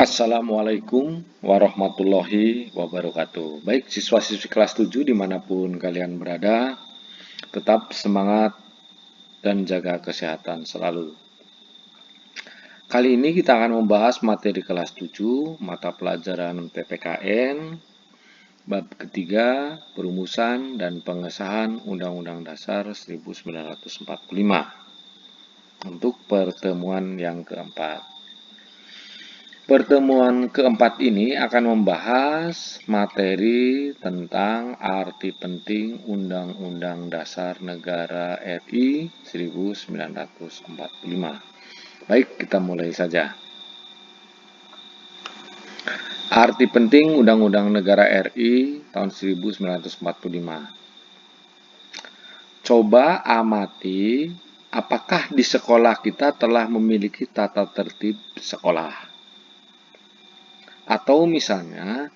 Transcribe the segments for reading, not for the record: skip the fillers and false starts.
Assalamualaikum warahmatullahi wabarakatuh. Baik siswa-siswi kelas 7 dimanapun kalian berada, tetap semangat dan jaga kesehatan selalu. Kali ini kita akan membahas materi kelas 7, mata pelajaran PPKN, bab ketiga, perumusan dan pengesahan Undang-Undang Dasar 1945 untuk pertemuan yang keempat. Pertemuan keempat ini akan membahas materi tentang arti penting Undang-Undang Dasar Negara RI 1945. Baik, kita mulai saja. Arti penting Undang-Undang Negara RI tahun 1945. Coba amati apakah di sekolah kita telah memiliki tata tertib sekolah. Atau misalnya,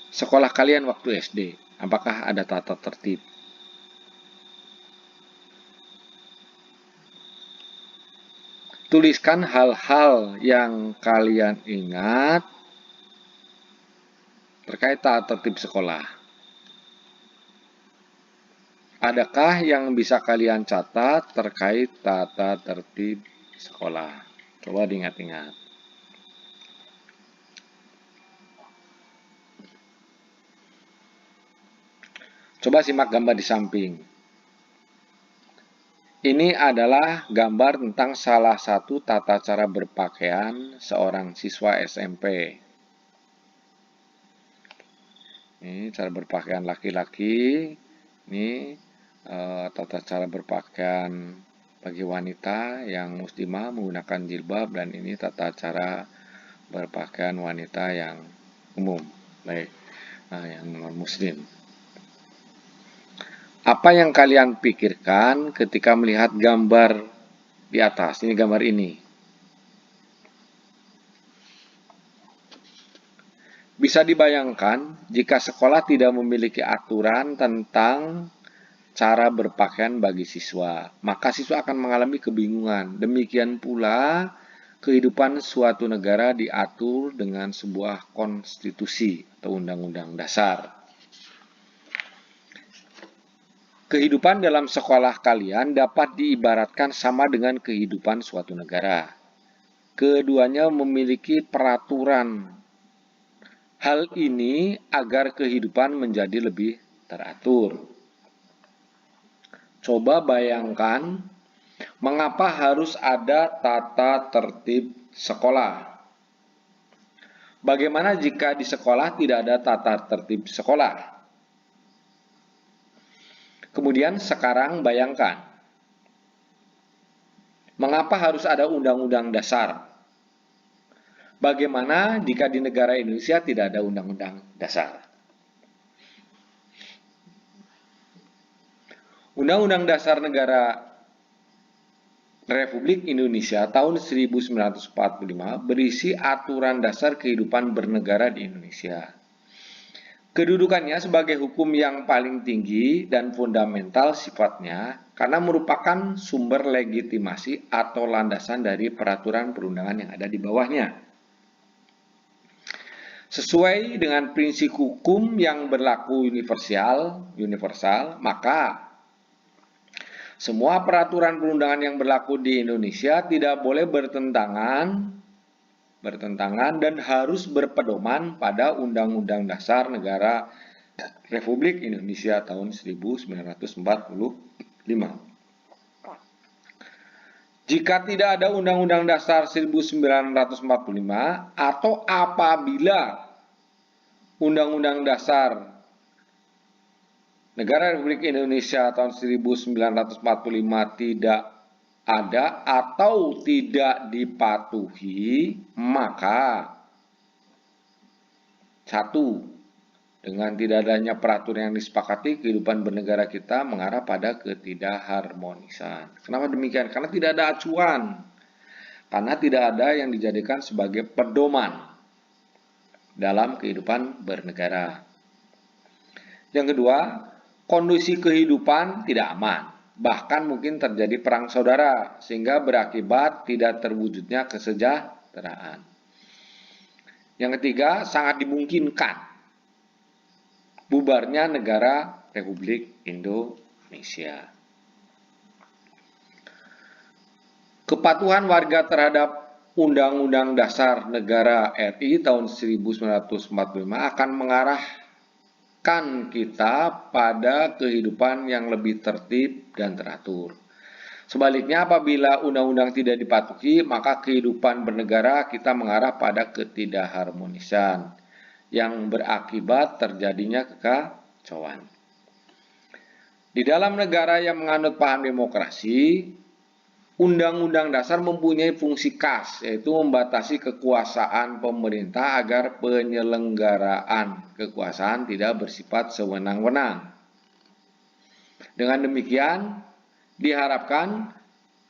sekolah kalian waktu SD, apakah ada tata tertib? Tuliskan hal-hal yang kalian ingat terkait tata tertib sekolah. Adakah yang bisa kalian catat terkait tata tertib sekolah? Coba diingat-ingat. Coba simak gambar di samping. Ini adalah gambar tentang salah satu tata cara berpakaian seorang siswa SMP. Ini cara berpakaian laki-laki. Ini tata cara berpakaian bagi wanita yang muslimah menggunakan jilbab, dan ini tata cara berpakaian wanita yang umum, baik, yang non muslim. Apa yang kalian pikirkan ketika melihat gambar di atas? Ini gambar ini. Bisa dibayangkan jika sekolah tidak memiliki aturan tentang cara berpakaian bagi siswa, maka siswa akan mengalami kebingungan. Demikian pula kehidupan suatu negara diatur dengan sebuah konstitusi atau undang-undang dasar. Kehidupan dalam sekolah kalian dapat diibaratkan sama dengan kehidupan suatu negara. Keduanya memiliki peraturan. Hal ini agar kehidupan menjadi lebih teratur. Coba bayangkan, mengapa harus ada tata tertib sekolah? Bagaimana jika di sekolah tidak ada tata tertib sekolah? Kemudian sekarang bayangkan, mengapa harus ada undang-undang dasar? Bagaimana jika di negara Indonesia tidak ada undang-undang dasar? Undang-Undang Dasar Negara Republik Indonesia tahun 1945 berisi aturan dasar kehidupan bernegara di Indonesia. Kedudukannya sebagai hukum yang paling tinggi dan fundamental sifatnya karena merupakan sumber legitimasi atau landasan dari peraturan perundangan yang ada di bawahnya. Sesuai dengan prinsip hukum yang berlaku universal, maka semua peraturan perundangan yang berlaku di Indonesia tidak boleh bertentangan dan harus berpedoman pada Undang-Undang Dasar Negara Republik Indonesia tahun 1945. Jika tidak ada Undang-Undang Dasar 1945 atau apabila Undang-Undang Dasar Negara Republik Indonesia tahun 1945 tidak ada atau tidak dipatuhi, maka 1. Dengan tidak adanya peraturan yang disepakati, kehidupan bernegara kita mengarah pada ketidakharmonisan. Kenapa demikian? Karena tidak ada acuan. Karena tidak ada yang dijadikan sebagai pedoman dalam kehidupan bernegara. Yang kedua, kondisi kehidupan tidak aman. Bahkan mungkin terjadi perang saudara, sehingga berakibat tidak terwujudnya kesejahteraan. Yang ketiga, sangat dimungkinkan bubarnya negara Republik Indonesia. Kepatuhan warga terhadap Undang-Undang Dasar Negara RI tahun 1945 akan mengarahkan kita pada kehidupan yang lebih tertib dan teratur. Sebaliknya, apabila undang-undang tidak dipatuhi, maka kehidupan bernegara kita mengarah pada ketidakharmonisan yang berakibat terjadinya kekacauan. Di dalam negara yang menganut paham demokrasi, Undang-Undang Dasar mempunyai fungsi khas, yaitu membatasi kekuasaan pemerintah agar penyelenggaraan kekuasaan tidak bersifat sewenang-wenang. Dengan demikian, diharapkan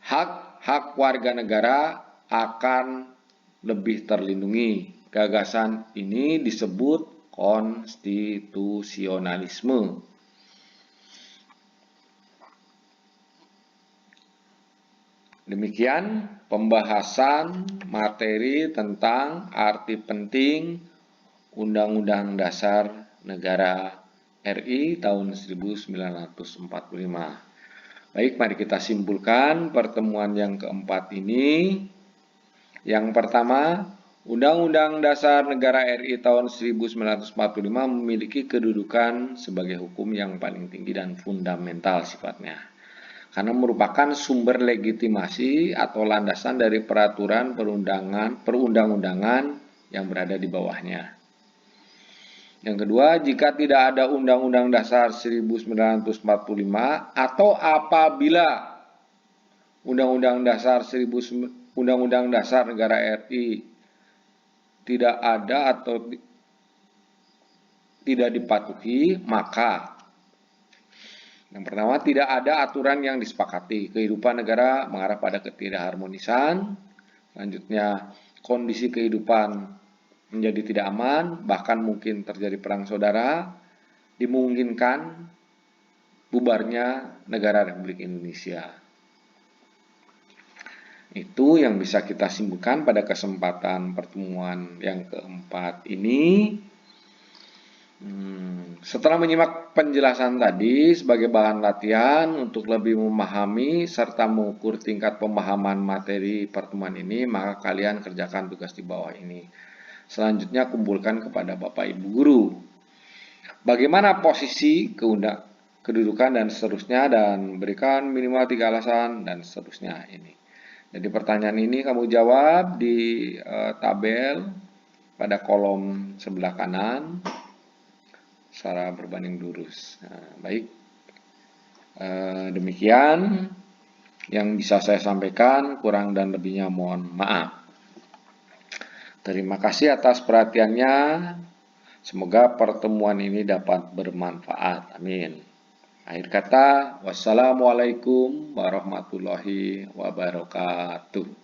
hak-hak warga negara akan lebih terlindungi. Gagasan ini disebut konstitusionalisme. Demikian pembahasan materi tentang arti penting Undang-Undang Dasar Negara RI tahun 1945. Baik, mari kita simpulkan pertemuan yang keempat ini. Yang pertama, Undang-Undang Dasar Negara RI tahun 1945 memiliki kedudukan sebagai hukum yang paling tinggi dan fundamental sifatnya, karena merupakan sumber legitimasi atau landasan dari peraturan perundang-undangan yang berada di bawahnya. Yang kedua, jika tidak ada Undang-Undang Dasar 1945 atau apabila Undang-Undang Dasar Negara RI tidak ada atau tidak dipatuhi, maka yang pertama, tidak ada aturan yang disepakati. Kehidupan negara mengarah pada ketidakharmonisan. Selanjutnya, kondisi kehidupan menjadi tidak aman, bahkan mungkin terjadi perang saudara. Dimungkinkan bubarnya negara Republik Indonesia. Itu yang bisa kita simpulkan pada kesempatan pertemuan yang keempat ini. Setelah menyimak penjelasan tadi sebagai bahan latihan untuk lebih memahami serta mengukur tingkat pemahaman materi pertemuan ini, maka kalian kerjakan tugas di bawah ini. Selanjutnya kumpulkan kepada Bapak Ibu Guru. Bagaimana posisi kedudukan dan seterusnya, dan berikan minimal 3 alasan dan seterusnya ini. Jadi pertanyaan ini kamu jawab di tabel pada kolom sebelah kanan secara berbanding lurus. Nah, baik, demikian yang bisa saya sampaikan, kurang dan lebihnya mohon maaf. Terima kasih atas perhatiannya. Semoga pertemuan ini dapat bermanfaat. Amin. Akhir kata, wassalamualaikum warahmatullahi wabarakatuh.